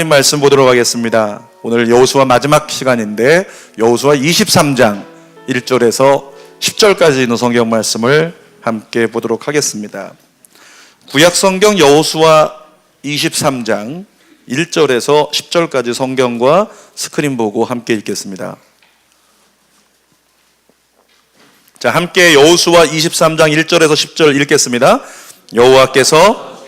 말씀 보도록 하겠습니다. 오늘 여호수아 마지막 시간인데 여호수아 23장 1절에서 10절까지 있는 성경 말씀을 함께 보도록 하겠습니다. 구약 성경 여호수아 23장 1절에서 10절까지 성경과 스크린 보고 함께 읽겠습니다. 자, 함께 여호수아 23장 1절에서 10절 읽겠습니다. 여호와께서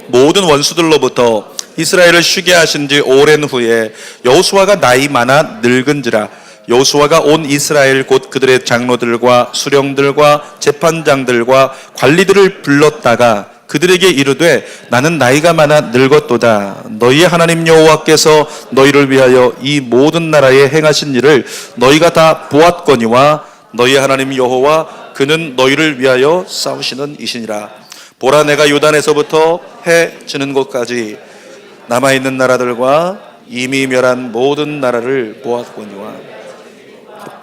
모든 원수들로부터 이스라엘을 쉬게 하신 지 오랜 후에 여호수아가 나이 많아 늙은지라 여호수아가 온 이스라엘 곧 그들의 장로들과 수령들과 재판장들과 관리들을 불렀다가 그들에게 이르되 나는 나이가 많아 늙었도다. 너희의 하나님 여호와께서 너희를 위하여 이 모든 나라에 행하신 일을 너희가 다 보았거니와 너희의 하나님 여호와 그는 너희를 위하여 싸우시는 이시니라. 보라, 내가 요단에서부터 해 지는 곳까지 남아있는 나라들과 이미 멸한 모든 나라를 보았거니와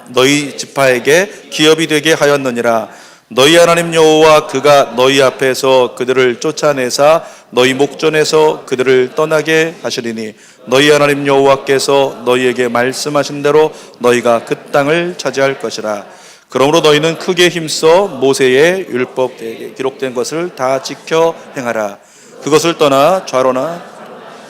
너희 지파에게 기업이 되게 하였느니라. 너희 하나님 여호와 그가 너희 앞에서 그들을 쫓아내사 너희 목전에서 그들을 떠나게 하시리니 너희 하나님 여호와께서 너희에게 말씀하신 대로 너희가 그 땅을 차지할 것이라. 그러므로 너희는 크게 힘써 모세의 율법에 기록된 것을 다 지켜 행하라. 그것을 떠나 좌로나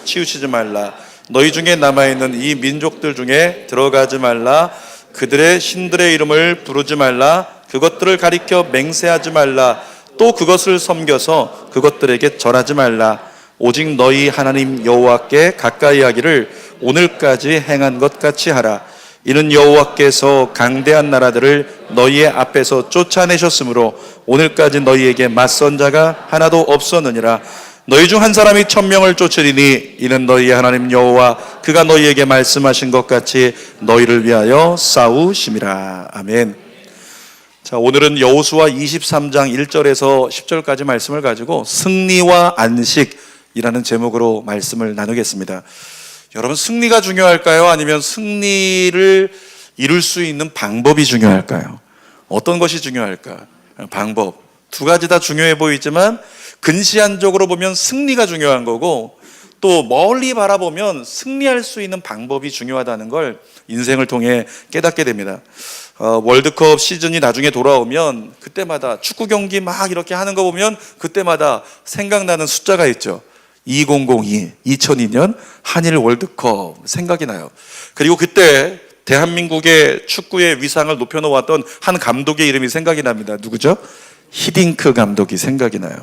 치우치지 말라. 너희 중에 남아있는 이 민족들 중에 들어가지 말라. 그들의 신들의 이름을 부르지 말라. 그것들을 가리켜 맹세하지 말라. 또 그것을 섬겨서 그것들에게 절하지 말라. 오직 너희 하나님 여호와께 가까이 하기를 오늘까지 행한 것 같이 하라. 이는 여호와께서 강대한 나라들을 너희의 앞에서 쫓아내셨으므로 오늘까지 너희에게 맞선 자가 하나도 없었느니라. 너희 중 한 사람이 1000명을 쫓으리니 이는 너희의 하나님 여호와 그가 너희에게 말씀하신 것 같이 너희를 위하여 싸우심이라. 아멘. 자, 오늘은 여호수아 23장 1절에서 10절까지 말씀을 가지고 승리와 안식이라는 제목으로 말씀을 나누겠습니다. 여러분, 승리가 중요할까요? 아니면 승리를 이룰 수 있는 방법이 중요할까요? 어떤 것이 중요할까? 방법. 두 가지 다 중요해 보이지만 근시안적으로 보면 승리가 중요한 거고 또 멀리 바라보면 승리할 수 있는 방법이 중요하다는 걸 인생을 통해 깨닫게 됩니다. 월드컵 시즌이 나중에 돌아오면 그때마다 축구 경기 막 이렇게 하는 거 보면 그때마다 생각나는 숫자가 있죠. 2002년 한일 월드컵 생각이 나요. 그리고 그때 대한민국의 축구의 위상을 높여놓았던 한 감독의 이름이 생각이 납니다. 누구죠? 히딩크 감독이 생각이 나요.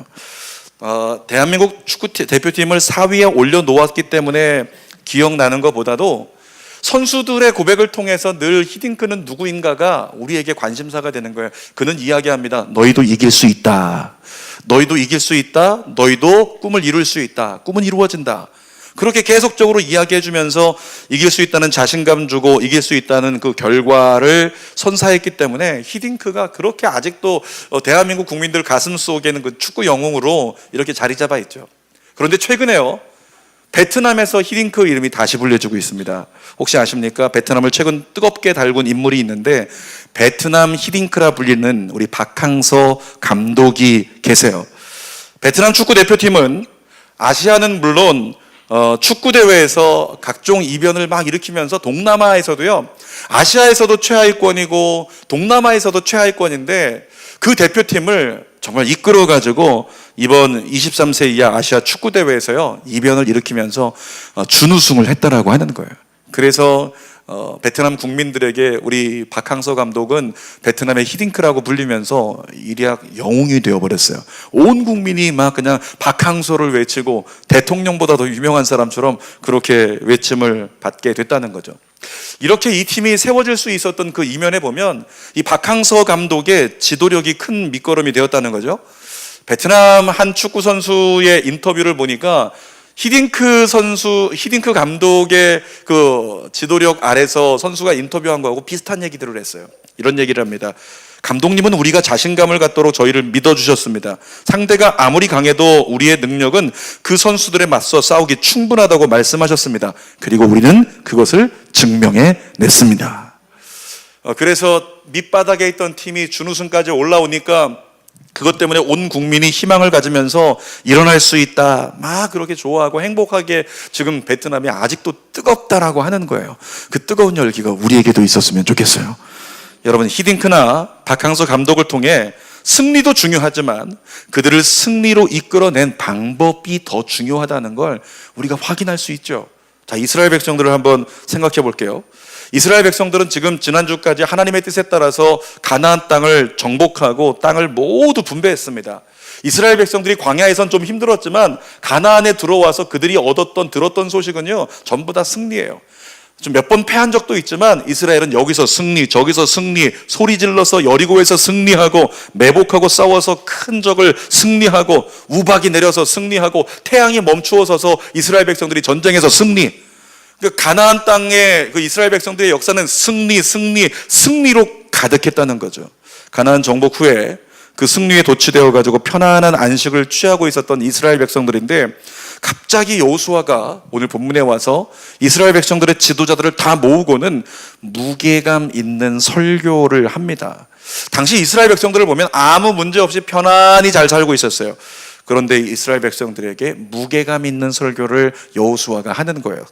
대한민국 축구 대표팀을 4위에 올려놓았기 때문에 기억나는 것보다도 선수들의 고백을 통해서 늘 히딩크는 누구인가가 우리에게 관심사가 되는 거예요. 그는 이야기합니다. 너희도 이길 수 있다. 너희도 이길 수 있다. 너희도 꿈을 이룰 수 있다. 꿈은 이루어진다. 그렇게 계속적으로 이야기해 주면서 이길 수 있다는 자신감 주고 이길 수 있다는 그 결과를 선사했기 때문에 히딩크가 그렇게 아직도 대한민국 국민들 가슴 속에는 그 축구 영웅으로 이렇게 자리 잡아 있죠. 그런데 최근에요, 베트남에서 히딩크 이름이 다시 불려지고 있습니다. 혹시 아십니까? 베트남을 최근 뜨겁게 달군 인물이 있는데 베트남 히딩크라 불리는 우리 박항서 감독이 계세요. 베트남 축구 대표팀은 아시아는 물론 축구 대회에서 각종 이변을 막 일으키면서 동남아에서도요, 아시아에서도 최하위권이고 동남아에서도 최하위권인데 그 대표팀을 정말 이끌어가지고 이번 23세 이하 아시아 축구 대회에서요 이변을 일으키면서 준우승을 했다라고 하는 거예요. 그래서 베트남 국민들에게 우리 박항서 감독은 베트남의 히딩크라고 불리면서 일약 영웅이 되어버렸어요. 온 국민이 막 그냥 박항서를 외치고 대통령보다 더 유명한 사람처럼 그렇게 외침을 받게 됐다는 거죠. 이렇게 이 팀이 세워질 수 있었던 그 이면에 보면 이 박항서 감독의 지도력이 큰 밑거름이 되었다는 거죠. 베트남 한 축구 선수의 인터뷰를 보니까 히딩크 감독의 그 지도력 아래서 선수가 인터뷰한 거하고 비슷한 얘기들을 했어요. 이런 얘기를 합니다. 감독님은 우리가 자신감을 갖도록 저희를 믿어주셨습니다. 상대가 아무리 강해도 우리의 능력은 그 선수들에 맞서 싸우기 충분하다고 말씀하셨습니다. 그리고 우리는 그것을 증명해 냈습니다. 그래서 밑바닥에 있던 팀이 준우승까지 올라오니까 그것 때문에 온 국민이 희망을 가지면서 일어날 수 있다, 막 그렇게 좋아하고 행복하게 지금 베트남이 아직도 뜨겁다라고 하는 거예요. 그 뜨거운 열기가 우리에게도 있었으면 좋겠어요. 여러분, 히딩크나 박항서 감독을 통해 승리도 중요하지만 그들을 승리로 이끌어낸 방법이 더 중요하다는 걸 우리가 확인할 수 있죠. 자, 이스라엘 백성들을 한번 생각해 볼게요. 이스라엘 백성들은 지금 지난주까지 하나님의 뜻에 따라서 가나안 땅을 정복하고 땅을 모두 분배했습니다. 이스라엘 백성들이 광야에선 좀 힘들었지만 가나안에 들어와서 그들이 들었던 소식은요, 전부 다 승리예요. 좀 몇 번 패한 적도 있지만 이스라엘은 여기서 승리, 저기서 승리, 소리 질러서 여리고에서 승리하고, 매복하고 싸워서 큰 적을 승리하고, 우박이 내려서 승리하고, 태양이 멈추어 서서 이스라엘 백성들이 전쟁에서 승리. 그 가나안 땅의 그 이스라엘 백성들의 역사는 승리로 가득했다는 거죠. 가나안 정복 후에 그 승리에 도취되어 가지고 편안한 안식을 취하고 있었던 이스라엘 백성들인데, 갑자기 여호수아가 오늘 본문에 와서 이스라엘 백성들의 지도자들을 다 모으고는 무게감 있는 설교를 합니다. 당시 이스라엘 백성들을 보면 아무 문제 없이 편안히 잘 살고 있었어요. 그런데 이스라엘 백성들에게 무게감 있는 설교를 여호수아가 하는 거예요.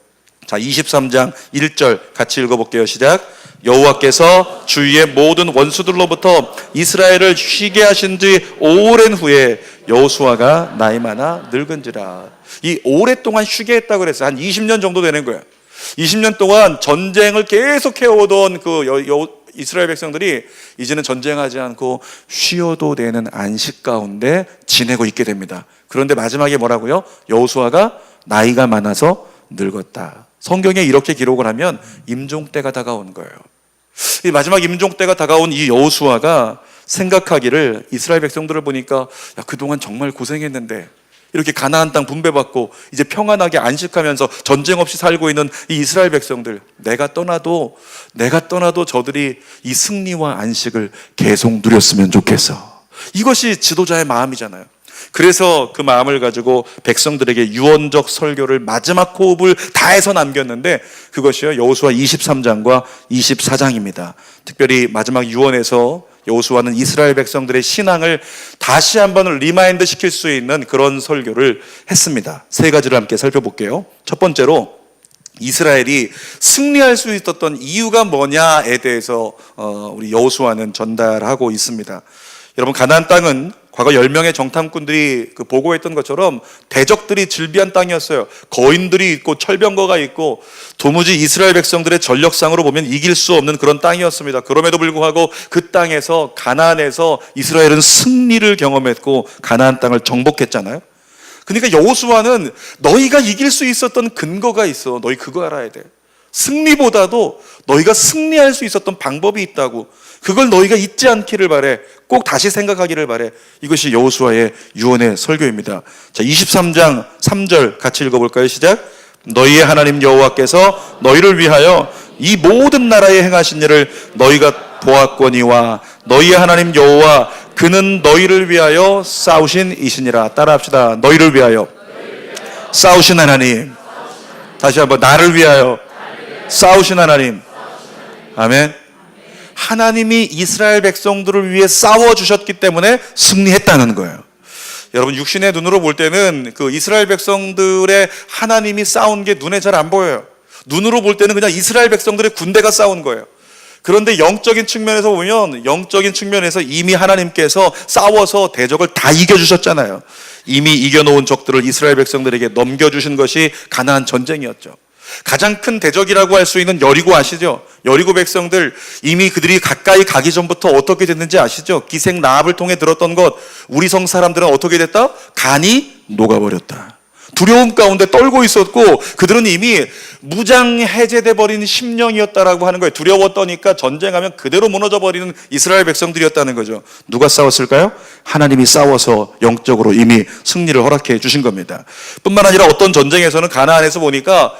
자, 23장 1절 같이 읽어볼게요. 시작. 여호와께서 주위의 모든 원수들로부터 이스라엘을 쉬게 하신 지 오랜 후에 여호수아가 나이 많아 늙은지라. 이 오랫동안 쉬게 했다고 그랬어요. 한 20년 정도 되는 거예요. 20년 동안 전쟁을 계속 해오던 이스라엘 백성들이 이제는 전쟁하지 않고 쉬어도 되는 안식 가운데 지내고 있게 됩니다. 그런데 마지막에 뭐라고요? 여호수아가 나이가 많아서 늙었다. 성경에 이렇게 기록을 하면 임종 때가 다가온 거예요. 이 마지막 임종 때가 다가온 이 여호수아가 생각하기를, 이스라엘 백성들을 보니까 야, 그동안 정말 고생했는데 이렇게 가나안 땅 분배받고 이제 평안하게 안식하면서 전쟁 없이 살고 있는 이 이스라엘 백성들, 내가 떠나도 저들이 이 승리와 안식을 계속 누렸으면 좋겠어. 이것이 지도자의 마음이잖아요. 그래서 그 마음을 가지고 백성들에게 유언적 설교를 마지막 호흡을 다해서 남겼는데, 그것이요 여호수아 23장과 24장입니다. 특별히 마지막 유언에서 여호수아는 이스라엘 백성들의 신앙을 다시 한번 리마인드 시킬 수 있는 그런 설교를 했습니다. 세 가지를 함께 살펴볼게요. 첫 번째로, 이스라엘이 승리할 수 있었던 이유가 뭐냐에 대해서 우리 여호수아는 전달하고 있습니다. 여러분, 가나안 땅은 과거 10명의 정탐꾼들이 보고했던 것처럼 대적들이 즐비한 땅이었어요. 거인들이 있고 철병거가 있고 도무지 이스라엘 백성들의 전력상으로 보면 이길 수 없는 그런 땅이었습니다. 그럼에도 불구하고 그 땅에서, 가나안에서 이스라엘은 승리를 경험했고 가나안 땅을 정복했잖아요. 그러니까 여호수아는 너희가 이길 수 있었던 근거가 있어. 너희 그거 알아야 돼. 승리보다도 너희가 승리할 수 있었던 방법이 있다고. 그걸 너희가 잊지 않기를 바래. 꼭 다시 생각하기를 바래. 이것이 여호수아의 유언의 설교입니다. 자, 23장 3절 같이 읽어볼까요? 시작. 너희의 하나님 여호와께서 너희를 위하여 이 모든 나라에 행하신 일을 너희가 보았거니와 너희의 하나님 여호와 그는 너희를 위하여 싸우신 이시니라. 따라합시다. 너희를 위하여 싸우신 하나님. 다시 한번, 나를 위하여 싸우신 하나님. 아멘. 하나님이 이스라엘 백성들을 위해 싸워주셨기 때문에 승리했다는 거예요. 여러분, 육신의 눈으로 볼 때는 그 이스라엘 백성들의 하나님이 싸운 게 눈에 잘 안 보여요. 눈으로 볼 때는 그냥 이스라엘 백성들의 군대가 싸운 거예요. 그런데 영적인 측면에서 보면, 영적인 측면에서 이미 하나님께서 싸워서 대적을 다 이겨주셨잖아요. 이미 이겨놓은 적들을 이스라엘 백성들에게 넘겨주신 것이 가나안 전쟁이었죠. 가장 큰 대적이라고 할 수 있는 여리고 아시죠? 여리고 백성들, 이미 그들이 가까이 가기 전부터 어떻게 됐는지 아시죠? 기생 라합을 통해 들었던 것, 우리 성 사람들은 어떻게 됐다? 간이 녹아버렸다. 두려움 가운데 떨고 있었고, 그들은 이미 무장 해제돼 버린 심령이었다라고 하는 거예요. 두려웠더니까 전쟁하면 그대로 무너져 버리는 이스라엘 백성들이었다는 거죠. 누가 싸웠을까요? 하나님이 싸워서 영적으로 이미 승리를 허락해 주신 겁니다. 뿐만 아니라 어떤 전쟁에서는 가나안에서 보니까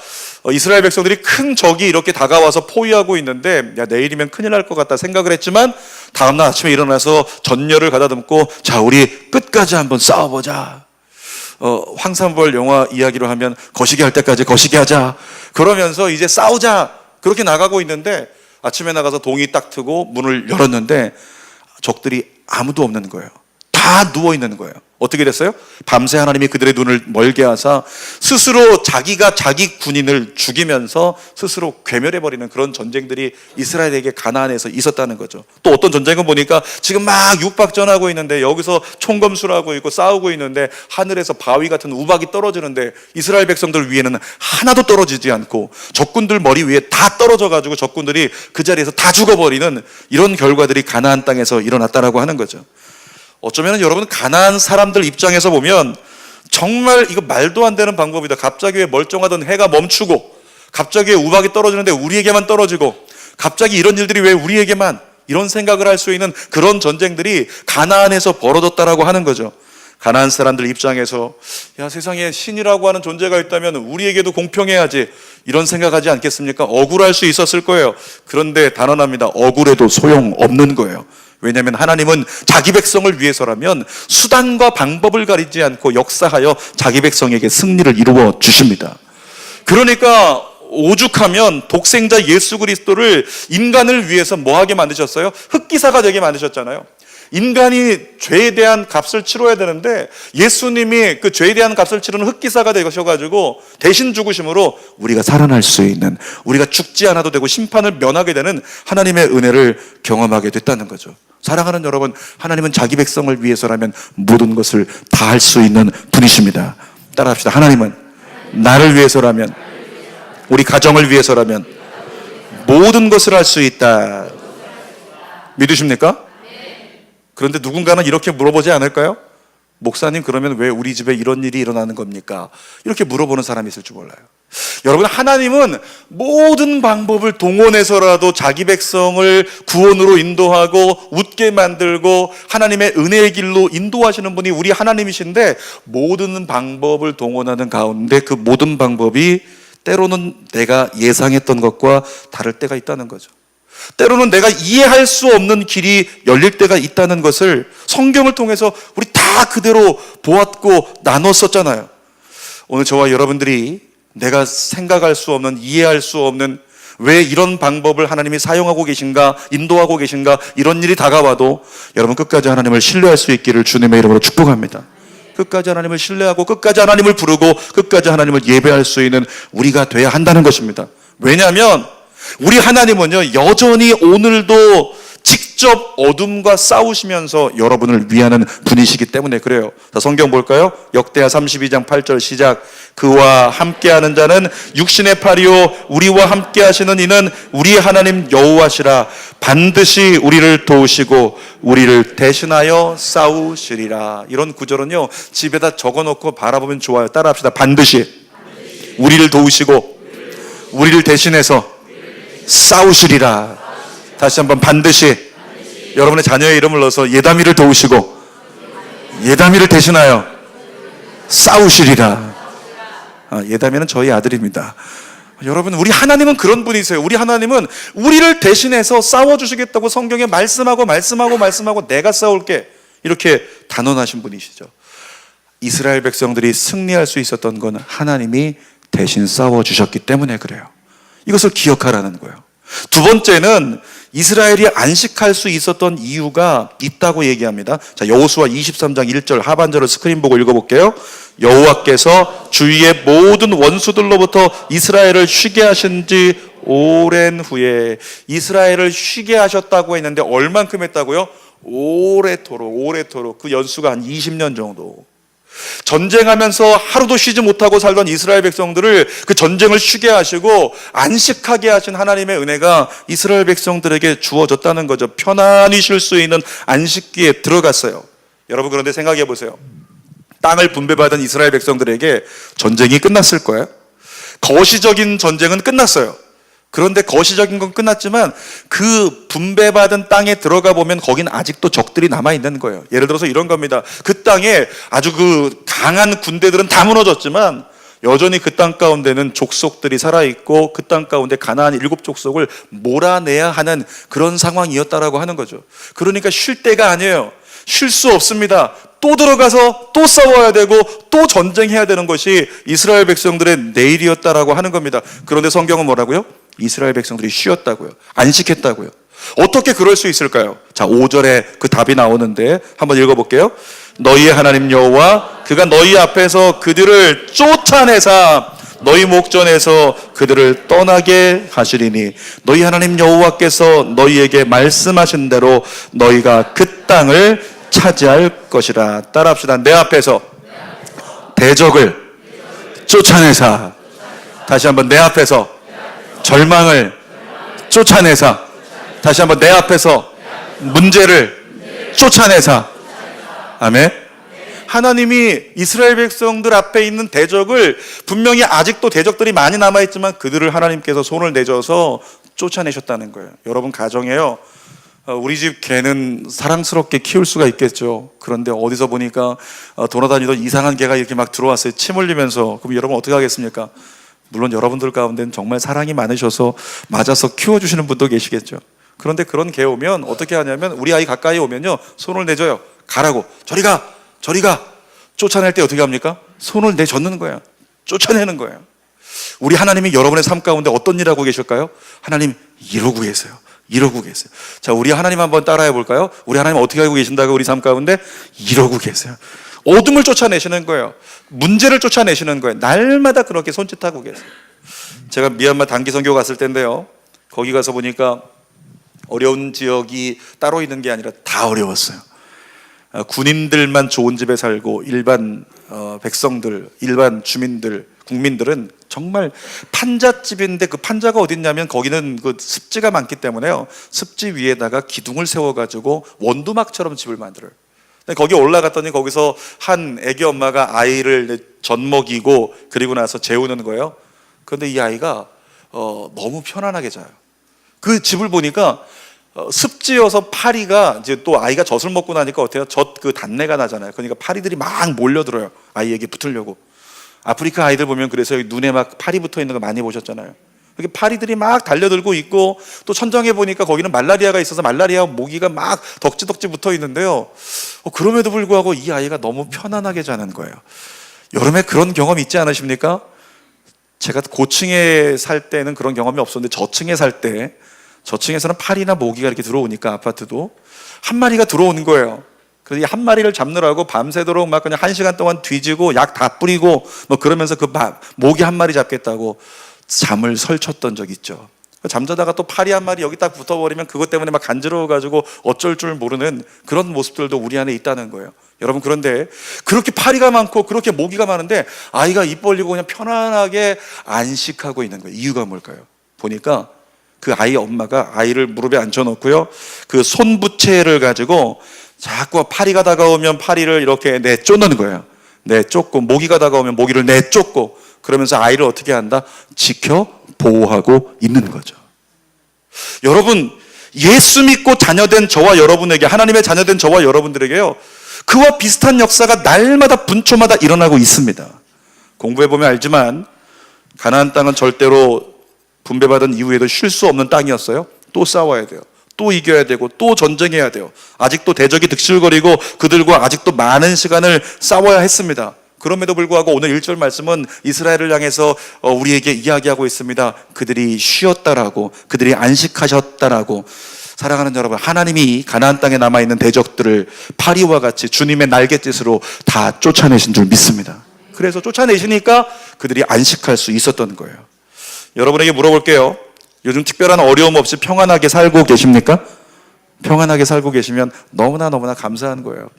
이스라엘 백성들이 큰 적이 이렇게 다가와서 포위하고 있는데, 야, 내일이면 큰일 날 것 같다 생각을 했지만 다음날 아침에 일어나서 전열을 가다듬고, 자, 우리 끝까지 한번 싸워보자. 황산벌 영화 이야기로 하면 거시기 할 때까지 거시기 하자. 그러면서 이제 싸우자. 그렇게 나가고 있는데 아침에 나가서 동이 딱 트고 문을 열었는데 적들이 아무도 없는 거예요. 다 다 누워 있는 거예요. 어떻게 됐어요? 밤새 하나님이 그들의 눈을 멀게 하사 스스로 자기가 자기 군인을 죽이면서 스스로 괴멸해버리는 그런 전쟁들이 이스라엘에게 가나안에서 있었다는 거죠. 또 어떤 전쟁은 보니까 지금 막 육박전하고 있는데 여기서 총검술하고 있고 싸우고 있는데 하늘에서 바위 같은 우박이 떨어지는데 이스라엘 백성들 위에는 하나도 떨어지지 않고 적군들 머리 위에 다 떨어져가지고 적군들이 그 자리에서 다 죽어버리는 이런 결과들이 가나안 땅에서 일어났다라고 하는 거죠. 어쩌면 여러분 가나안 사람들 입장에서 보면 정말 이거 말도 안 되는 방법이다. 갑자기 왜 멀쩡하던 해가 멈추고 갑자기 왜 우박이 떨어지는데 우리에게만 떨어지고 갑자기 이런 일들이 왜 우리에게만, 이런 생각을 할 수 있는 그런 전쟁들이 가나안에서 벌어졌다라고 하는 거죠. 가나안 사람들 입장에서 야, 세상에 신이라고 하는 존재가 있다면 우리에게도 공평해야지, 이런 생각하지 않겠습니까? 억울할 수 있었을 거예요. 그런데 단언합니다. 억울해도 소용없는 거예요. 왜냐하면 하나님은 자기 백성을 위해서라면 수단과 방법을 가리지 않고 역사하여 자기 백성에게 승리를 이루어 주십니다. 그러니까 오죽하면 독생자 예수 그리스도를 인간을 위해서 뭐하게 만드셨어요? 흑기사가 되게 만드셨잖아요. 인간이 죄에 대한 값을 치러야 되는데 예수님이 그 죄에 대한 값을 치르는 흑기사가 되셔가지고 대신 죽으심으로 우리가 살아날 수 있는, 우리가 죽지 않아도 되고 심판을 면하게 되는 하나님의 은혜를 경험하게 됐다는 거죠. 사랑하는 여러분, 하나님은 자기 백성을 위해서라면 모든 것을 다 할 수 있는 분이십니다. 따라합시다. 하나님은 나를 위해서라면, 우리 가정을 위해서라면 모든 것을 할 수 있다. 믿으십니까? 그런데 누군가는 이렇게 물어보지 않을까요? 목사님, 그러면 왜 우리 집에 이런 일이 일어나는 겁니까? 이렇게 물어보는 사람이 있을 줄 몰라요. 여러분, 하나님은 모든 방법을 동원해서라도 자기 백성을 구원으로 인도하고 웃게 만들고 하나님의 은혜의 길로 인도하시는 분이 우리 하나님이신데, 모든 방법을 동원하는 가운데 그 모든 방법이 때로는 내가 예상했던 것과 다를 때가 있다는 거죠. 때로는 내가 이해할 수 없는 길이 열릴 때가 있다는 것을 성경을 통해서 우리 다 그대로 보았고 나눴었잖아요. 오늘 저와 여러분들이 내가 생각할 수 없는, 이해할 수 없는, 왜 이런 방법을 하나님이 사용하고 계신가, 인도하고 계신가, 이런 일이 다가와도 여러분 끝까지 하나님을 신뢰할 수 있기를 주님의 이름으로 축복합니다. 끝까지 하나님을 신뢰하고 끝까지 하나님을 부르고 끝까지 하나님을 예배할 수 있는 우리가 돼야 한다는 것입니다. 왜냐하면 우리 하나님은요, 여전히 오늘도 직접 어둠과 싸우시면서 여러분을 위하는 분이시기 때문에 그래요. 자, 성경 볼까요? 역대하 32장 8절 시작. 그와 함께하는 자는 육신의 팔이요 우리와 함께하시는 이는 우리 하나님 여호와시라. 반드시 우리를 도우시고 우리를 대신하여 싸우시리라. 이런 구절은요, 집에다 적어놓고 바라보면 좋아요. 따라합시다. 반드시 우리를 도우시고 우리를 대신해서 싸우시리라. 다시 한번 반드시. 여러분의 자녀의 이름을 넣어서 예담이를 도우시고 예담이를 대신하여 싸우시리라. 예담이는 저희 아들입니다. 여러분, 우리 하나님은 그런 분이세요. 우리 하나님은 우리를 대신해서 싸워주시겠다고 성경에 말씀하고 내가 싸울게, 이렇게 단언하신 분이시죠. 이스라엘 백성들이 승리할 수 있었던 건 하나님이 대신 싸워주셨기 때문에 그래요. 이것을 기억하라는 거예요. 두 번째는 이스라엘이 안식할 수 있었던 이유가 있다고 얘기합니다. 자, 여호수아 23장 1절 하반절을 스크린 보고 읽어볼게요. 여호와께서 주위의 모든 원수들로부터 이스라엘을 쉬게 하신 지 오랜 후에. 이스라엘을 쉬게 하셨다고 했는데 얼만큼 했다고요? 오래토록. 그 연수가 한 20년 정도. 전쟁하면서 하루도 쉬지 못하고 살던 이스라엘 백성들을 그 전쟁을 쉬게 하시고 안식하게 하신 하나님의 은혜가 이스라엘 백성들에게 주어졌다는 거죠. 편안히 쉴 수 있는 안식기에 들어갔어요. 여러분, 그런데 생각해 보세요. 땅을 분배받은 이스라엘 백성들에게 전쟁이 끝났을 거예요. 거시적인 전쟁은 끝났어요. 그런데 거시적인 건 끝났지만 그 분배받은 땅에 들어가 보면 거긴 아직도 적들이 남아있는 거예요. 예를 들어서 이런 겁니다. 그 땅에 아주 그 강한 군대들은 다 무너졌지만 여전히 그 땅 가운데는 족속들이 살아있고 그 땅 가운데 가나안 7족속을 몰아내야 하는 그런 상황이었다라고 하는 거죠. 그러니까 쉴 때가 아니에요. 쉴 수 없습니다. 또 들어가서 또 싸워야 되고 또 전쟁해야 되는 것이 이스라엘 백성들의 내일이었다라고 하는 겁니다. 그런데 성경은 뭐라고요? 이스라엘 백성들이 쉬었다고요. 안식했다고요. 어떻게 그럴 수 있을까요? 자, 5절에 그 답이 나오는데 한번 읽어볼게요. 너희의 하나님 여호와 그가 너희 앞에서 그들을 쫓아내사 너희 목전에서 그들을 떠나게 하시리니 너희 하나님 여호와께서 너희에게 말씀하신 대로 너희가 그 땅을 차지할 것이라. 따라합시다. 내 앞에서 대적을 쫓아내사. 다시 한번 내 앞에서 절망을 쫓아내사. 다시 한번 내 앞에서 문제를 쫓아내사. 아멘. 하나님이 이스라엘 백성들 앞에 있는 대적을, 분명히 아직도 대적들이 많이 남아있지만 그들을 하나님께서 손을 내줘서 쫓아내셨다는 거예요. 여러분 가정에요, 우리 집 개는 사랑스럽게 키울 수가 있겠죠. 그런데 어디서 보니까 돌아다니던 이상한 개가 이렇게 막 들어왔어요. 침 흘리면서. 그럼 여러분 어떻게 하겠습니까? 물론 여러분들 가운데는 정말 사랑이 많으셔서 맞아서 키워주시는 분도 계시겠죠. 그런데 그런 개 오면 어떻게 하냐면, 우리 아이 가까이 오면요, 손을 내줘요. 가라고. 저리 가! 저리 가! 쫓아낼 때 어떻게 합니까? 손을 내젓는 거예요. 쫓아내는 거예요. 우리 하나님이 여러분의 삶 가운데 어떤 일 하고 계실까요? 하나님 이러고 계세요. 이러고 계세요. 자, 우리 하나님 한번 따라해 볼까요? 우리 하나님 어떻게 하고 계신다고? 우리 삶 가운데 이러고 계세요. 어둠을 쫓아내시는 거예요. 문제를 쫓아내시는 거예요. 날마다 그렇게 손짓하고 계세요. 제가 미얀마 단기 선교 갔을 때인데요, 거기 가서 보니까 어려운 지역이 따로 있는 게 아니라 다 어려웠어요. 군인들만 좋은 집에 살고 일반 백성들, 일반 주민들, 국민들은 정말 판잣집인데, 그 판자가 어딨냐면 거기는 그 습지가 많기 때문에요, 습지 위에다가 기둥을 세워가지고 원두막처럼 집을 만들어요. 거기 올라갔더니 거기서 한 애기 엄마가 아이를 젖먹이고 그리고 나서 재우는 거예요. 그런데 이 아이가 너무 편안하게 자요. 그 집을 보니까 습지여서 파리가, 이제 또 아이가 젖을 먹고 나니까 어때요? 젖 그 단내가 나잖아요. 그러니까 파리들이 막 몰려들어요. 아이에게 붙으려고. 아프리카 아이들 보면 그래서 눈에 막 파리 붙어 있는 거 많이 보셨잖아요. 이렇게 파리들이 막 달려들고 있고, 또 천장에 보니까 거기는 말라리아가 있어서 말라리아 모기가 막 덕지덕지 붙어 있는데요, 그럼에도 불구하고 이 아이가 너무 편안하게 자는 거예요. 여름에 그런 경험 있지 않으십니까? 제가 고층에 살 때는 그런 경험이 없었는데, 저층에 살 때, 저층에서는 파리나 모기가 이렇게 들어오니까 아파트도 한 마리가 들어오는 거예요. 그래서 이 한 마리를 잡느라고 밤새도록 막 그냥 1시간 동안 뒤지고 약 다 뿌리고 뭐 그러면서 그 모기 한 마리 잡겠다고 잠을 설쳤던 적 있죠. 잠자다가 또 파리 한 마리 여기 딱 붙어버리면 그것 때문에 막 간지러워가지고 어쩔 줄 모르는 그런 모습들도 우리 안에 있다는 거예요. 여러분, 그런데 그렇게 파리가 많고 그렇게 모기가 많은데 아이가 입 벌리고 그냥 편안하게 안식하고 있는 거예요. 이유가 뭘까요? 보니까 그 아이 엄마가 아이를 무릎에 앉혀놓고요, 그 손부채를 가지고 자꾸 파리가 다가오면 파리를 이렇게 내쫓는 거예요. 내쫓고, 모기가 다가오면 모기를 내쫓고, 그러면서 아이를 어떻게 한다? 지켜 보호하고 있는 거죠. 여러분, 예수 믿고 자녀된 저와 여러분에게, 하나님의 자녀된 저와 여러분들에게요, 그와 비슷한 역사가 날마다 분초마다 일어나고 있습니다. 공부해보면 알지만 가나안 땅은 절대로 분배받은 이후에도 쉴 수 없는 땅이었어요. 또 싸워야 돼요. 또 이겨야 되고 또 전쟁해야 돼요. 아직도 대적이 득실거리고 그들과 아직도 많은 시간을 싸워야 했습니다. 그럼에도 불구하고 오늘 1절 말씀은 이스라엘을 향해서 우리에게 이야기하고 있습니다. 그들이 쉬었다라고, 그들이 안식하셨다라고. 사랑하는 여러분, 하나님이 가나안 땅에 남아있는 대적들을 파리와 같이 주님의 날갯짓으로 다 쫓아내신 줄 믿습니다. 그래서 쫓아내시니까 그들이 안식할 수 있었던 거예요. 여러분에게 물어볼게요. 요즘 특별한 어려움 없이 평안하게 살고 계십니까? 평안하게 살고 계시면 너무나 감사한 거예요.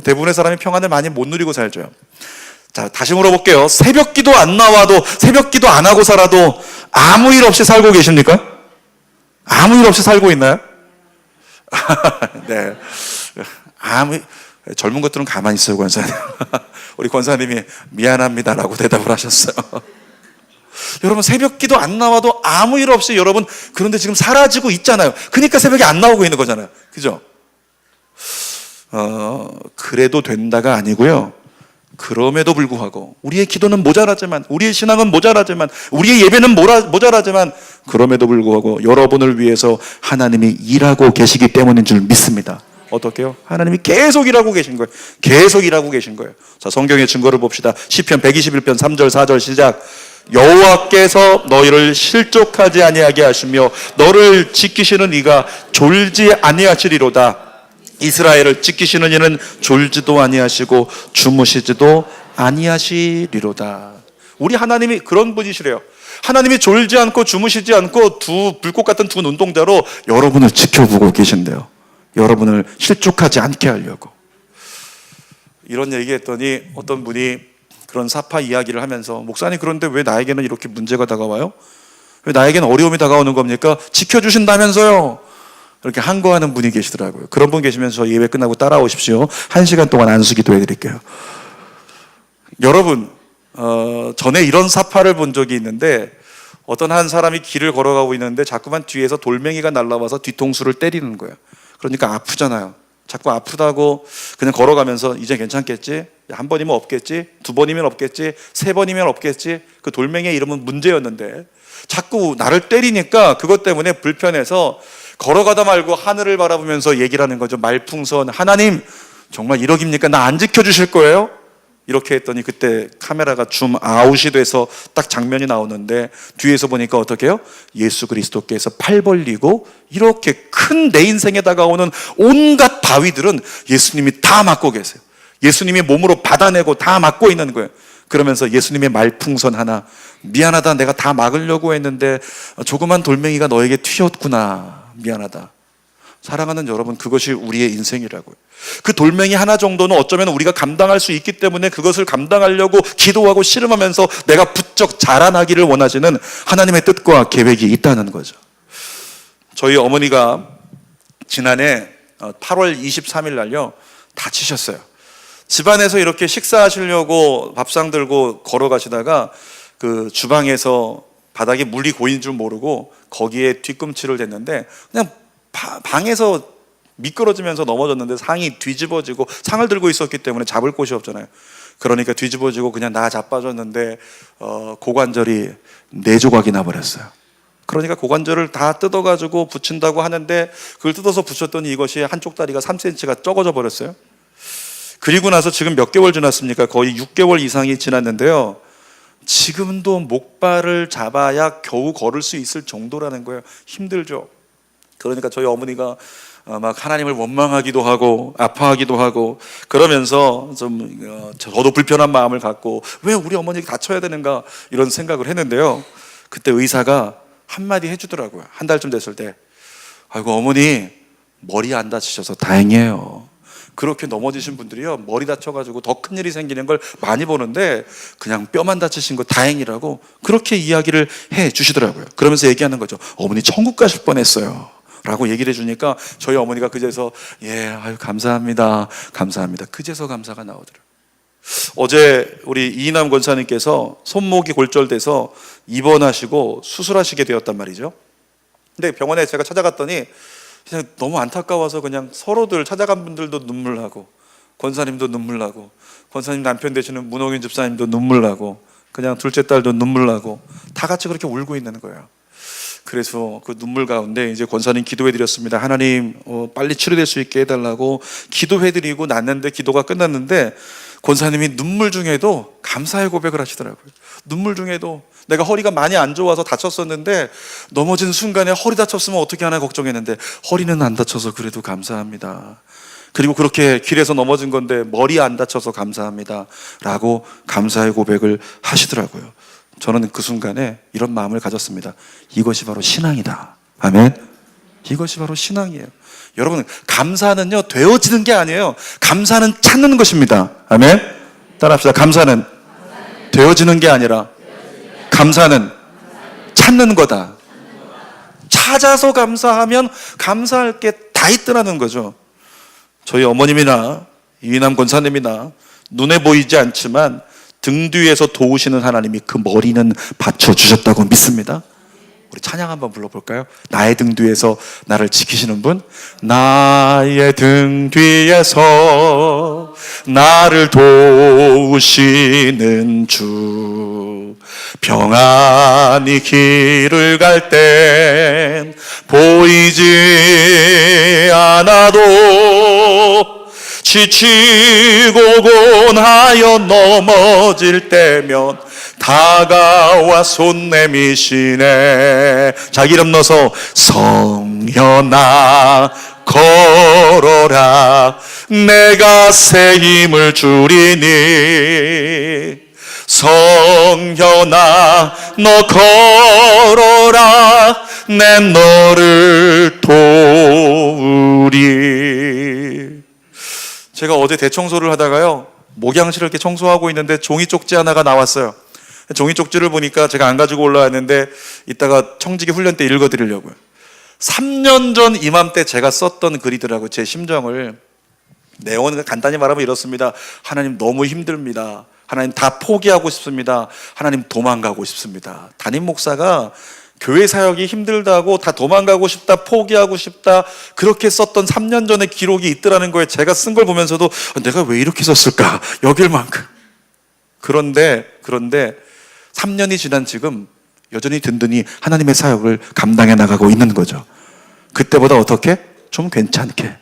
대부분의 사람이 평안을 많이 못 누리고 살죠. 자, 다시 물어볼게요. 새벽 기도 안 나와도, 새벽 기도 안 하고 살아도 아무 일 없이 살고 계십니까? 아무 일 없이 살고 있나요? 네. 젊은 것들은 가만히 있어요, 권사님. 우리 권사님이 미안합니다라고 대답을 하셨어요. 여러분, 새벽 기도 안 나와도 아무 일 없이 여러분, 그런데 지금 사라지고 있잖아요. 그러니까 새벽에 안 나오고 있는 거잖아요. 그죠? 그래도 된다가 아니고요, 그럼에도 불구하고 우리의 기도는 모자라지만, 우리의 신앙은 모자라지만, 우리의 예배는 모자라지만, 그럼에도 불구하고 여러분을 위해서 하나님이 일하고 계시기 때문인 줄 믿습니다. 어떻게요? 하나님이 계속 일하고 계신 거예요. 계속 일하고 계신 거예요. 자, 성경의 증거를 봅시다. 시편 121편 3절 4절 시작. 여호와께서 너희를 실족하지 아니하게 하시며 너를 지키시는 이가 졸지 아니하시리로다. 이스라엘을 지키시는 이는 졸지도 아니하시고 주무시지도 아니하시리로다. 우리 하나님이 그런 분이시래요. 하나님이 졸지 않고 주무시지 않고 불꽃 같은 두 눈동자로 여러분을 지켜보고 계신대요. 여러분을 실족하지 않게 하려고. 이런 얘기했더니 어떤 분이 그런 사파 이야기를 하면서, 목사님 그런데 왜 나에게는 이렇게 문제가 다가와요? 왜 나에게는 어려움이 다가오는 겁니까? 지켜주신다면서요. 이렇게 항거하는 분이 계시더라고요. 그런 분 계시면 저 예배 끝나고 따라오십시오. 1시간 동안 안수기도 해드릴게요. 여러분, 전에 이런 사파를 본 적이 있는데, 어떤 한 사람이 길을 걸어가고 있는데 자꾸만 뒤에서 돌멩이가 날라와서 뒤통수를 때리는 거예요. 그러니까 아프잖아요. 자꾸 아프다고 그냥 걸어가면서 이제 괜찮겠지? 한 번이면 없겠지? 두 번이면 없겠지? 세 번이면 없겠지? 그 돌멩이의 이름은 문제였는데 자꾸 나를 때리니까 그것 때문에 불편해서 걸어가다 말고 하늘을 바라보면서 얘기를 하는 거죠. 말풍선, 하나님 정말 1억입니까? 나 안 지켜주실 거예요? 이렇게 했더니 그때 카메라가 줌 아웃이 돼서 딱 장면이 나오는데 뒤에서 보니까 어떻게 해요? 예수 그리스도께서 팔 벌리고 이렇게 큰 내 인생에 다가오는 온갖 바위들은 예수님이 다 막고 계세요. 예수님이 몸으로 받아내고 다 막고 있는 거예요. 그러면서 예수님의 말풍선 하나, 미안하다, 내가 다 막으려고 했는데 조그만 돌멩이가 너에게 튀었구나, 미안하다. 사랑하는 여러분, 그것이 우리의 인생이라고요. 그 돌멩이 하나 정도는 어쩌면 우리가 감당할 수 있기 때문에 그것을 감당하려고 기도하고 씨름하면서 내가 부쩍 자라나기를 원하시는 하나님의 뜻과 계획이 있다는 거죠. 저희 어머니가 지난해 8월 23일 날요 다치셨어요. 집안에서 이렇게 식사하시려고 밥상 들고 걸어가시다가 그 주방에서 바닥에 물이 고인 줄 모르고 거기에 뒤꿈치를 댔는데 그냥 방에서 미끄러지면서 넘어졌는데 상이 뒤집어지고, 상을 들고 있었기 때문에 잡을 곳이 없잖아요. 그러니까 뒤집어지고 그냥 나 자빠졌는데 고관절이 4조각이 나버렸어요. 그러니까 고관절을 다 뜯어가지고 붙인다고 하는데 그걸 뜯어서 붙였더니 이것이 한쪽 다리가 3cm가 적어져 버렸어요. 그리고 나서 지금 몇 개월 지났습니까? 거의 6개월 이상이 지났는데요, 지금도 목발을 잡아야 겨우 걸을 수 있을 정도라는 거예요. 힘들죠. 그러니까 저희 어머니가 막 하나님을 원망하기도 하고 아파하기도 하고 그러면서 좀 저도 불편한 마음을 갖고 왜 우리 어머니가 다쳐야 되는가 이런 생각을 했는데요, 그때 의사가 한마디 해주더라고요. 한 달쯤 됐을 때, 아이고 어머니 머리 안 다치셔서 다행이에요. 그렇게 넘어지신 분들이요 머리 다쳐가지고 더 큰 일이 생기는 걸 많이 보는데 그냥 뼈만 다치신 거 다행이라고 그렇게 이야기를 해 주시더라고요. 그러면서 얘기하는 거죠. 어머니 천국 가실 뻔했어요 라고 얘기를 해주니까 저희 어머니가 그제서 아유 감사합니다 감사합니다, 그제서 감사가 나오더라고요. 어제 우리 이인남 권사님께서 손목이 골절돼서 입원하시고 수술하시게 되었단 말이죠. 근데 병원에 제가 찾아갔더니 그냥 너무 안타까워서 그냥 서로들 찾아간 분들도 눈물 나고, 권사님도 눈물 나고, 권사님 남편 되시는 문홍윤 집사님도 눈물 나고, 그냥 둘째 딸도 눈물 나고 다 같이 그렇게 울고 있는 거예요. 그래서 그 눈물 가운데 이제 권사님 기도해 드렸습니다. 하나님 빨리 치료될 수 있게 해달라고 기도해 드리고 났는데, 기도가 끝났는데 권사님이 눈물 중에도 감사의 고백을 하시더라고요. 눈물 중에도 내가 허리가 많이 안 좋아서 다쳤었는데 넘어진 순간에 허리 다쳤으면 어떻게 하나 걱정했는데 허리는 안 다쳐서 그래도 감사합니다. 그리고 그렇게 길에서 넘어진 건데 머리 안 다쳐서 감사합니다 라고 감사의 고백을 하시더라고요. 저는 그 순간에 이런 마음을 가졌습니다. 이것이 바로 신앙이다. 아멘. 이것이 바로 신앙이에요. 여러분, 감사는요 되어지는 게 아니에요. 감사는 찾는 것입니다. 아멘. 따라합시다. 감사는 되어지는 게 아니라 감사는 찾는 거다. 찾아서 감사하면 감사할 게 다 있더라는 거죠. 저희 어머님이나 이남 권사님이나 눈에 보이지 않지만 등 뒤에서 도우시는 하나님이 그 머리는 받쳐주셨다고 믿습니다. 우리 찬양 한번 불러볼까요? 나의 등 뒤에서 나를 지키시는 분, 나의 등 뒤에서 나를 도우시는 주, 평안히 길을 갈 땐 보이지 않아도 지치고 곤하여 넘어질 때면 다가와 손 내미시네. 자기 이름 넣어서 성현아 걸어라 내가 새 힘을 주리니. 성현아 너 걸어라 내 너를 도우리. 제가 어제 대청소를 하다가요 목양실을 이렇게 청소하고 있는데 종이 쪽지 하나가 나왔어요. 종이 쪽지를 보니까 제가 안 가지고 올라왔는데 이따가 청지기 훈련 때 읽어드리려고요. 3년 전 이맘때 제가 썼던 글이더라고요. 제 심정을. 내용은 간단히 말하면 이렇습니다. 하나님 너무 힘듭니다. 하나님 다 포기하고 싶습니다. 하나님 도망가고 싶습니다. 담임 목사가 교회 사역이 힘들다고 다 도망가고 싶다, 포기하고 싶다 그렇게 썼던 3년 전의 기록이 있더라는 거예요. 제가 쓴 걸 보면서도 내가 왜 이렇게 썼을까? 여길 만큼. 그런데 3년이 지난 지금 여전히 든든히 하나님의 사역을 감당해 나가고 있는 거죠. 그때보다 어떻게? 좀 괜찮게.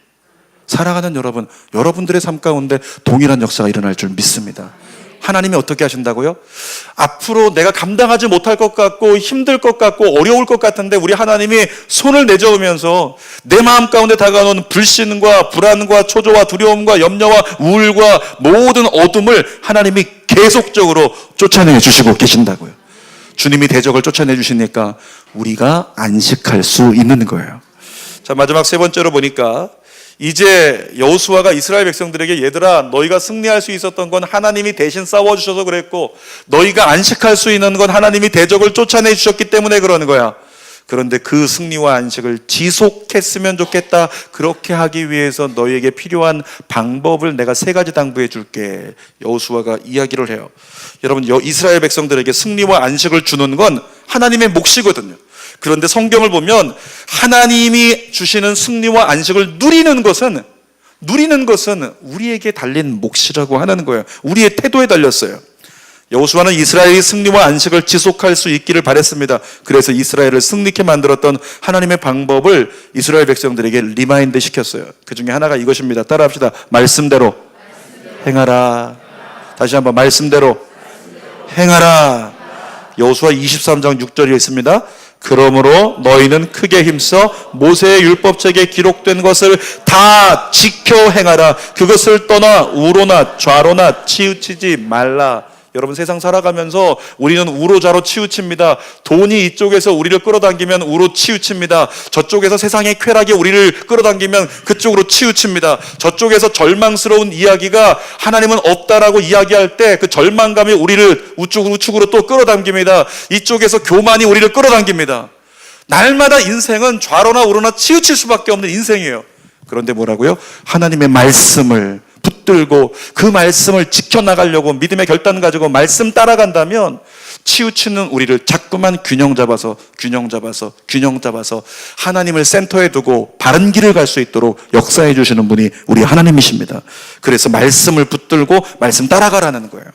사랑하는 여러분, 여러분들의 삶 가운데 동일한 역사가 일어날 줄 믿습니다. 하나님이 어떻게 하신다고요? 앞으로 내가 감당하지 못할 것 같고 힘들 것 같고 어려울 것 같은데 우리 하나님이 손을 내저으면서 내 마음 가운데 다가오는 불신과 불안과 초조와 두려움과 염려와 우울과 모든 어둠을 하나님이 계속적으로 쫓아내 주시고 계신다고요. 주님이 대적을 쫓아내 주시니까 우리가 안식할 수 있는 거예요. 자, 마지막 세 번째로 보니까 이제 여호수아가 이스라엘 백성들에게 얘들아 너희가 승리할 수 있었던 건 하나님이 대신 싸워주셔서 그랬고 너희가 안식할 수 있는 건 하나님이 대적을 쫓아내 주셨기 때문에 그러는 거야. 그런데 그 승리와 안식을 지속했으면 좋겠다. 그렇게 하기 위해서 너희에게 필요한 방법을 내가 3가지 당부해 줄게. 여호수아가 이야기를 해요. 여러분 이스라엘 백성들에게 승리와 안식을 주는 건 하나님의 몫이거든요. 그런데 성경을 보면 하나님이 주시는 승리와 안식을 누리는 것은 우리에게 달린 몫이라고 하는 거예요. 우리의 태도에 달렸어요. 여호수아는 이스라엘이 승리와 안식을 지속할 수 있기를 바랬습니다. 그래서 이스라엘을 승리케 만들었던 하나님의 방법을 이스라엘 백성들에게 리마인드 시켰어요. 그 중에 하나가 이것입니다. 따라합시다. 말씀대로 행하라. 다시 한번 말씀대로 행하라. 여호수아 23장 6절에 있습니다. 그러므로 너희는 크게 힘써 모세의 율법책에 기록된 것을 다 지켜 행하라. 그것을 떠나 우로나 좌로나 치우치지 말라. 여러분 세상 살아가면서 우리는 우로좌로 치우칩니다. 돈이 이쪽에서 우리를 끌어당기면 우로 치우칩니다. 저쪽에서 세상의 쾌락이 우리를 끌어당기면 그쪽으로 치우칩니다. 저쪽에서 절망스러운 이야기가 하나님은 없다라고 이야기할 때 그 절망감이 우리를 우측으로 또 끌어당깁니다. 이쪽에서 교만이 우리를 끌어당깁니다. 날마다 인생은 좌로나 우로나 치우칠 수밖에 없는 인생이에요. 그런데 뭐라고요? 하나님의 말씀을 붙들고 그 말씀을 지켜나가려고 믿음의 결단 가지고 말씀 따라간다면 치우치는 우리를 자꾸만 균형 잡아서 하나님을 센터에 두고 바른 길을 갈 수 있도록 역사해 주시는 분이 우리 하나님이십니다. 그래서 말씀을 붙들고 말씀 따라가라는 거예요.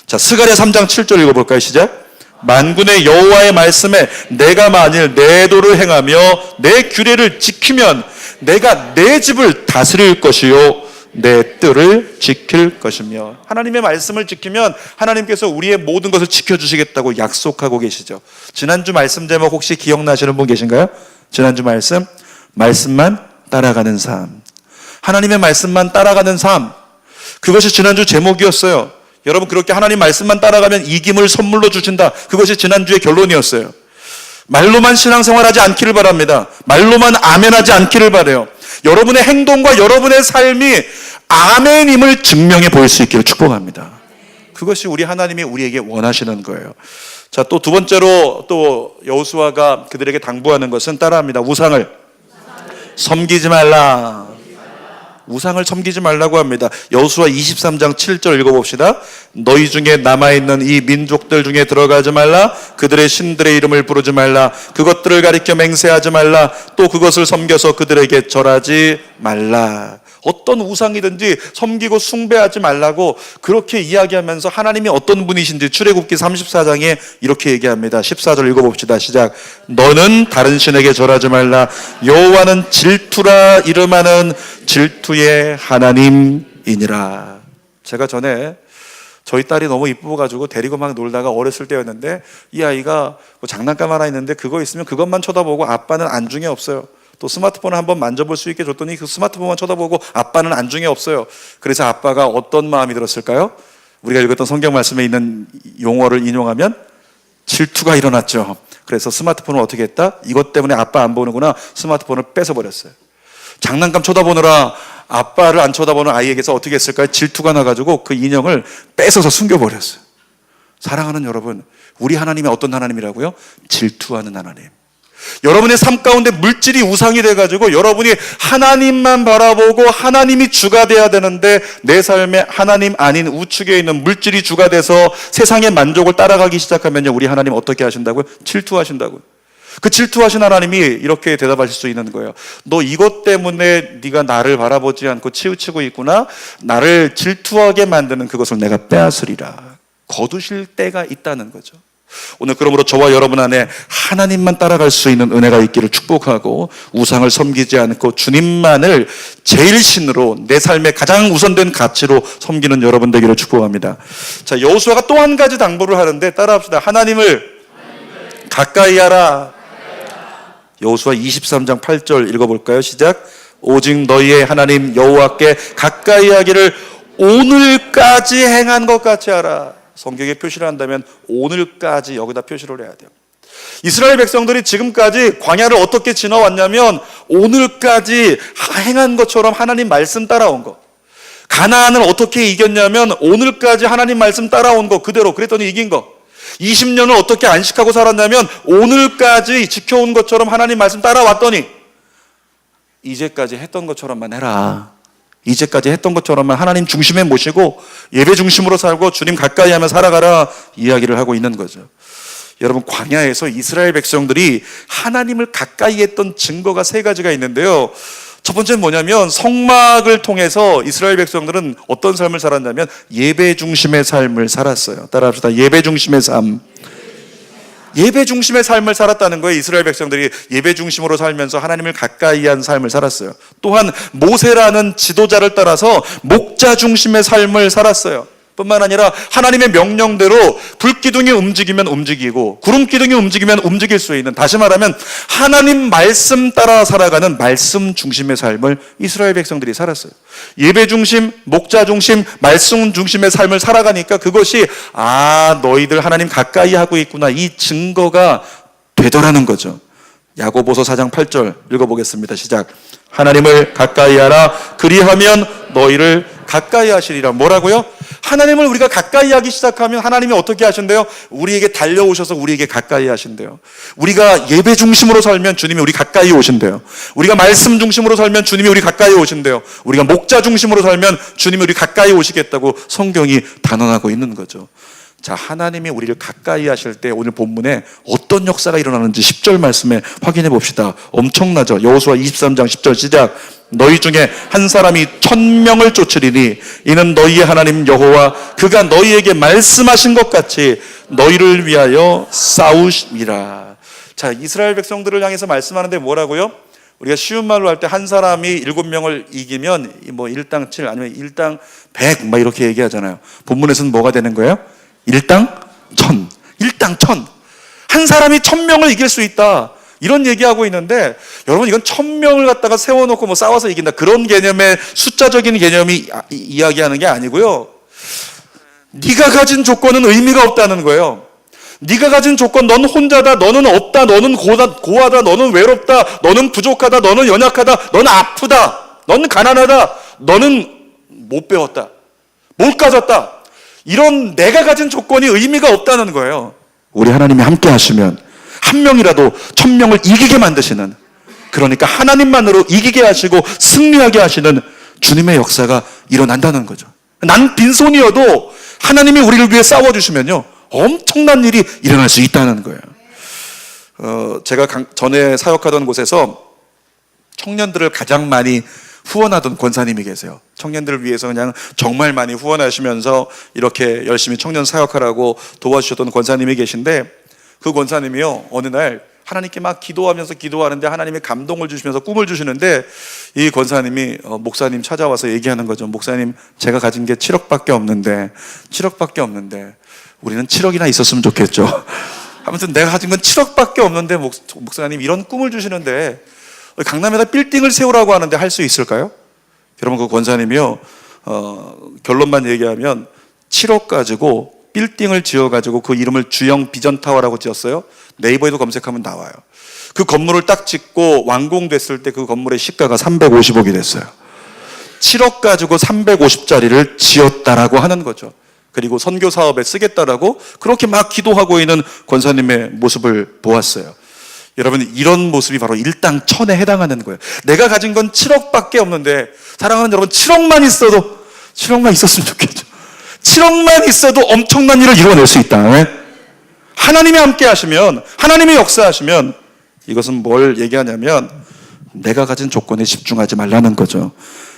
자, 스가랴 3장 7절 읽어볼까요? 시작. 만군의 여호와의 말씀에 내가 만일 내 도를 행하며 내 규례를 지키면 내가 내 집을 다스릴 것이요 내 뜰을 지킬 것이며. 하나님의 말씀을 지키면 하나님께서 우리의 모든 것을 지켜주시겠다고 약속하고 계시죠. 지난주 말씀 제목 혹시 기억나시는 분 계신가요? 지난주 말씀만 따라가는 삶. 하나님의 말씀만 따라가는 삶. 그것이 지난주 제목이었어요. 여러분 그렇게 하나님 말씀만 따라가면 이김을 선물로 주신다. 그것이 지난주의 결론이었어요. 말로만 신앙생활하지 않기를 바랍니다. 말로만 아멘하지 않기를 바라요. 여러분의 행동과 여러분의 삶이 아멘임을 증명해 보일 수 있기를 축복합니다. 그것이 우리 하나님이 우리에게 원하시는 거예요. 자, 또 두 번째로 또 여호수아가 그들에게 당부하는 것은 따라합니다. 우상을 섬기지 말라. 우상을 섬기지 말라고 합니다. 여호수아 23장 7절 읽어봅시다. 너희 중에 남아있는 이 민족들 중에 들어가지 말라. 그들의 신들의 이름을 부르지 말라. 그것들을 가리켜 맹세하지 말라. 또 그것을 섬겨서 그들에게 절하지 말라. 어떤 우상이든지 섬기고 숭배하지 말라고 그렇게 이야기하면서 하나님이 어떤 분이신지 출애굽기 34장에 이렇게 얘기합니다. 14절 읽어봅시다. 시작. 너는 다른 신에게 절하지 말라. 여호와는 질투라 이름하는 질투의 하나님이니라. 제가 전에 저희 딸이 너무 이뻐가지고 데리고 막 놀다가 어렸을 때였는데 이 아이가 뭐 장난감 하나 있는데 그거 있으면 그것만 쳐다보고 아빠는 안중에 없어요. 또 스마트폰을 한번 만져볼 수 있게 줬더니 그 스마트폰만 쳐다보고 아빠는 안중에 없어요. 그래서 아빠가 어떤 마음이 들었을까요? 우리가 읽었던 성경 말씀에 있는 용어를 인용하면 질투가 일어났죠. 그래서 스마트폰을 어떻게 했다? 이것 때문에 아빠 안 보는구나. 스마트폰을 뺏어버렸어요. 장난감 쳐다보느라 아빠를 안 쳐다보는 아이에게서 어떻게 했을까요? 질투가 나가지고 그 인형을 뺏어서 숨겨버렸어요. 사랑하는 여러분, 우리 하나님이 어떤 하나님이라고요? 질투하는 하나님. 여러분의 삶 가운데 물질이 우상이 돼가지고 여러분이 하나님만 바라보고 하나님이 주가 돼야 되는데 내 삶에 하나님 아닌 우측에 있는 물질이 주가 돼서 세상의 만족을 따라가기 시작하면요, 우리 하나님 어떻게 하신다고요? 질투하신다고요. 그 질투하신 하나님이 이렇게 대답하실 수 있는 거예요. 너 이것 때문에 네가 나를 바라보지 않고 치우치고 있구나. 나를 질투하게 만드는 그것을 내가 빼앗으리라. 거두실 때가 있다는 거죠. 오늘 그러므로 저와 여러분 안에 하나님만 따라갈 수 있는 은혜가 있기를 축복하고 우상을 섬기지 않고 주님만을 제일 신으로 내 삶의 가장 우선된 가치로 섬기는 여러분 되기를 축복합니다. 자, 여호수아가 또 한 가지 당부를 하는데 따라합시다. 하나님을 가까이 하라. 여호수아 23장 8절 읽어볼까요? 시작. 오직 너희의 하나님 여호와께 가까이 하기를 오늘까지 행한 것 같이 하라. 성경에 표시를 한다면 오늘까지 여기다 표시를 해야 돼요. 이스라엘 백성들이 지금까지 광야를 어떻게 지나왔냐면 오늘까지 행한 것처럼 하나님 말씀 따라온 거. 가나안을 어떻게 이겼냐면 오늘까지 하나님 말씀 따라온 거 그대로 그랬더니 이긴 거. 20년을 어떻게 안식하고 살았냐면 오늘까지 지켜온 것처럼 하나님 말씀 따라왔더니 이제까지 했던 것처럼만 해라. 이제까지 했던 것처럼만 하나님 중심에 모시고 예배 중심으로 살고 주님 가까이 하며 살아가라 이야기를 하고 있는 거죠. 여러분, 광야에서 이스라엘 백성들이 하나님을 가까이 했던 증거가 세 가지가 있는데요. 첫 번째는 뭐냐면 성막을 통해서 이스라엘 백성들은 어떤 삶을 살았냐면 예배 중심의 삶을 살았어요. 따라합시다. 예배 중심의 삶. 예배 중심의 삶을 살았다는 거예요. 이스라엘 백성들이 예배 중심으로 살면서 하나님을 가까이 한 삶을 살았어요. 또한 모세라는 지도자를 따라서 목자 중심의 삶을 살았어요. 뿐만 아니라 하나님의 명령대로 불기둥이 움직이면 움직이고 구름기둥이 움직이면 움직일 수 있는, 다시 말하면 하나님 말씀 따라 살아가는 말씀 중심의 삶을 이스라엘 백성들이 살았어요. 예배 중심, 목자 중심, 말씀 중심의 삶을 살아가니까 그것이 너희들 하나님 가까이 하고 있구나 이 증거가 되더라는 거죠. 야고보서 4장 8절 읽어보겠습니다. 시작. 하나님을 가까이 하라. 그리하면 너희를 가까이 하시리라. 뭐라고요? 하나님을 우리가 가까이 하기 시작하면 하나님이 어떻게 하신대요? 우리에게 달려오셔서 우리에게 가까이 하신대요. 우리가 예배 중심으로 살면 주님이 우리 가까이 오신대요. 우리가 말씀 중심으로 살면 주님이 우리 가까이 오신대요. 우리가 목자 중심으로 살면 주님이 우리 가까이 오시겠다고 성경이 단언하고 있는 거죠. 자, 하나님이 우리를 가까이 하실 때 오늘 본문에 어떤 역사가 일어나는지 10절 말씀에 확인해 봅시다. 엄청나죠? 여호수아 23장 10절 시작. 너희 중에 한 사람이 1000명을 쫓으리니 이는 너희의 하나님 여호와 그가 너희에게 말씀하신 것 같이 너희를 위하여 싸우심이라. 자, 이스라엘 백성들을 향해서 말씀하는데 뭐라고요? 우리가 쉬운 말로 할 때 한 사람이 7명을 이기면 뭐 1당 7 아니면 1당 100 막 이렇게 얘기하잖아요. 본문에서는 뭐가 되는 거예요? 1당 1000. 1당 1000. 한 사람이 1000명을 이길 수 있다. 이런 얘기하고 있는데 여러분, 이건 1000명을 갖다가 세워놓고 뭐 싸워서 이긴다 그런 개념의 숫자적인 개념이 이야기하는 게 아니고요. 네가 가진 조건은 의미가 없다는 거예요. 네가 가진 조건, 넌 혼자다, 너는 없다, 너는 고하다, 너는 외롭다, 너는 부족하다, 너는 연약하다, 너는 아프다, 너는 가난하다, 너는 못 배웠다, 못 가졌다, 이런 내가 가진 조건이 의미가 없다는 거예요. 우리 하나님이 함께 하시면 한 명이라도 1000명을 이기게 만드시는, 그러니까 하나님만으로 이기게 하시고 승리하게 하시는 주님의 역사가 일어난다는 거죠. 난 빈손이어도 하나님이 우리를 위해 싸워주시면요 엄청난 일이 일어날 수 있다는 거예요. 제가 전에 사역하던 곳에서 청년들을 가장 많이 후원하던 권사님이 계세요. 청년들을 위해서 그냥 정말 많이 후원하시면서 이렇게 열심히 청년 사역하라고 도와주셨던 권사님이 계신데 그 권사님이요 어느 날 하나님께 막 기도하는데 하나님이 감동을 주시면서 꿈을 주시는데 이 권사님이 목사님 찾아와서 얘기하는 거죠. 목사님, 제가 가진 게 7억밖에 없는데 우리는 7억이나 있었으면 좋겠죠. 아무튼 내가 가진 건 7억밖에 없는데 목사님 이런 꿈을 주시는데 강남에다 빌딩을 세우라고 하는데 할 수 있을까요? 여러분, 그 권사님이요, 결론만 얘기하면 7억 가지고 빌딩을 지어가지고 그 이름을 주영 비전타워라고 지었어요. 네이버에도 검색하면 나와요. 그 건물을 딱 짓고 완공됐을 때 그 건물의 시가가 350억이 됐어요. 7억 가지고 350짜리를 지었다라고 하는 거죠. 그리고 선교 사업에 쓰겠다라고 그렇게 막 기도하고 있는 권사님의 모습을 보았어요. 여러분, 이런 모습이 바로 일당천에 해당하는 거예요. 내가 가진 건 7억밖에 없는데, 사랑하는 여러분, 7억만 있었으면 좋겠죠. 7억만 있어도 엄청난 일을 이뤄낼 수 있다. 네? 하나님이 함께 하시면, 하나님이 역사하시면, 이것은 뭘 얘기하냐면 내가 가진 조건에 집중하지 말라는 거죠.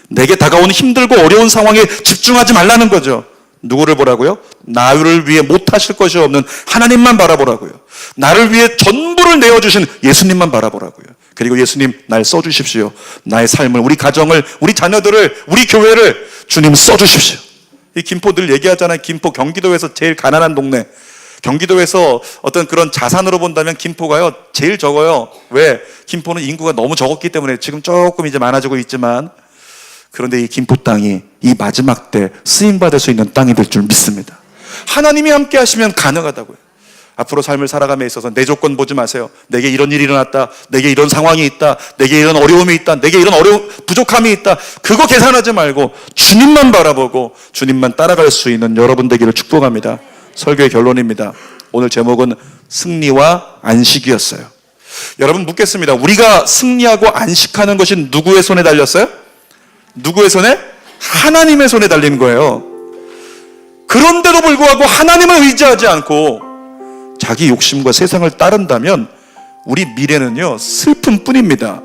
내게 다가오는 힘들고 어려운 상황에 집중하지 말라는 거죠. 누구를 보라고요? 나를 위해 못하실 것이 없는 하나님만 바라보라고요. 나를 위해 전부를 내어주신 예수님만 바라보라고요. 그리고 예수님, 날 써주십시오. 나의 삶을, 우리 가정을, 우리 자녀들을, 우리 교회를 주님 써주십시오. 이 김포 늘 얘기하잖아요. 김포, 경기도에서 제일 가난한 동네. 경기도에서 어떤 그런 자산으로 본다면 김포가요 제일 적어요. 왜? 김포는 인구가 너무 적었기 때문에 지금 조금 이제 많아지고 있지만, 그런데 이 김포 땅이 이 마지막 때 쓰임받을 수 있는 땅이 될 줄 믿습니다. 하나님이 함께 하시면 가능하다고요. 앞으로 삶을 살아감에 있어서 내 조건 보지 마세요. 내게 이런 일이 일어났다, 내게 이런 상황이 있다, 내게 이런 어려움이 있다, 내게 이런 부족함이 있다, 그거 계산하지 말고 주님만 바라보고 주님만 따라갈 수 있는 여러분 되기를 축복합니다. 설교의 결론입니다. 오늘 제목은 승리와 안식이었어요. 여러분, 묻겠습니다. 우리가 승리하고 안식하는 것이 누구의 손에 달렸어요? 누구의 손에? 하나님의 손에 달린 거예요. 그런데도 불구하고 하나님을 의지하지 않고 자기 욕심과 세상을 따른다면 우리 미래는요 슬픔 뿐입니다.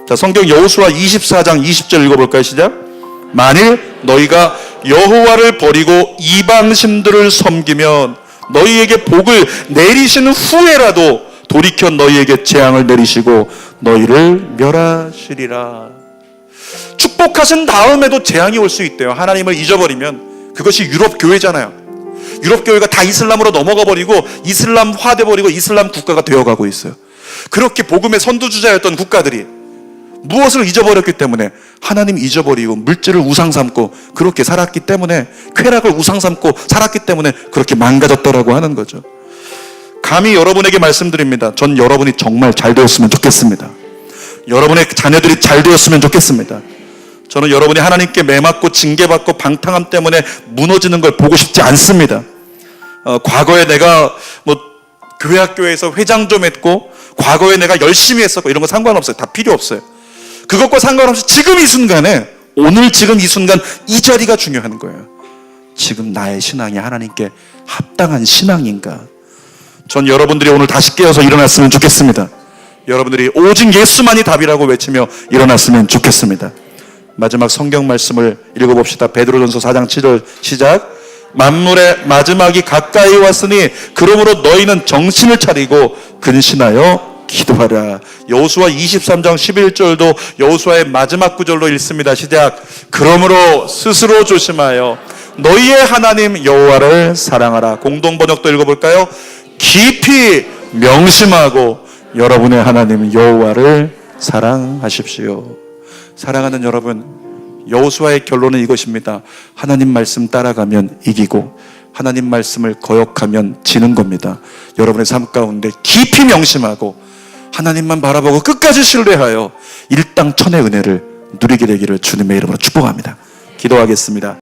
자, 성경 여호수아 24장 20절 읽어볼까요? 시작. 만일 너희가 여호와를 버리고 이방 신들을 섬기면 너희에게 복을 내리시는 후에라도 돌이켜 너희에게 재앙을 내리시고 너희를 멸하시리라. 축복하신 다음에도 재앙이 올 수 있대요. 하나님을 잊어버리면. 그것이 유럽 교회잖아요. 유럽 교회가 다 이슬람으로 넘어가 버리고 이슬람화 돼 버리고 이슬람 국가가 되어가고 있어요. 그렇게 복음의 선두주자였던 국가들이 무엇을 잊어버렸기 때문에, 하나님 잊어버리고 물질을 우상 삼고 그렇게 살았기 때문에, 쾌락을 우상 삼고 살았기 때문에 그렇게 망가졌더라고 하는 거죠. 감히 여러분에게 말씀드립니다. 전 여러분이 정말 잘 되었으면 좋겠습니다. 여러분의 자녀들이 잘 되었으면 좋겠습니다. 저는 여러분이 하나님께 매맞고 징계받고 방탕함 때문에 무너지는 걸 보고 싶지 않습니다. 과거에 내가 교회 학교에서 회장 좀 했고, 과거에 내가 열심히 했었고 이런 거 상관없어요. 다 필요 없어요. 그것과 상관없이 지금 이 순간에, 오늘 지금 이 순간 이 자리가 중요한 거예요. 지금 나의 신앙이 하나님께 합당한 신앙인가? 전 여러분들이 오늘 다시 깨어서 일어났으면 좋겠습니다. 여러분들이 오직 예수만이 답이라고 외치며 일어났으면 좋겠습니다. 마지막 성경 말씀을 읽어봅시다. 베드로전서 4장 7절 시작. 만물의 마지막이 가까이 왔으니 그러므로 너희는 정신을 차리고 근신하여 기도하라. 여호수아 23장 11절도 여호수아의 마지막 구절로 읽습니다. 시작. 그러므로 스스로 조심하여 너희의 하나님 여호와를 사랑하라. 공동 번역도 읽어볼까요? 깊이 명심하고 여러분의 하나님 여호와를 사랑하십시오. 사랑하는 여러분, 여호수아의 결론은 이것입니다. 하나님 말씀 따라가면 이기고 하나님 말씀을 거역하면 지는 겁니다. 여러분의 삶 가운데 깊이 명심하고 하나님만 바라보고 끝까지 신뢰하여 일당천의 은혜를 누리게 되기를 주님의 이름으로 축복합니다. 기도하겠습니다.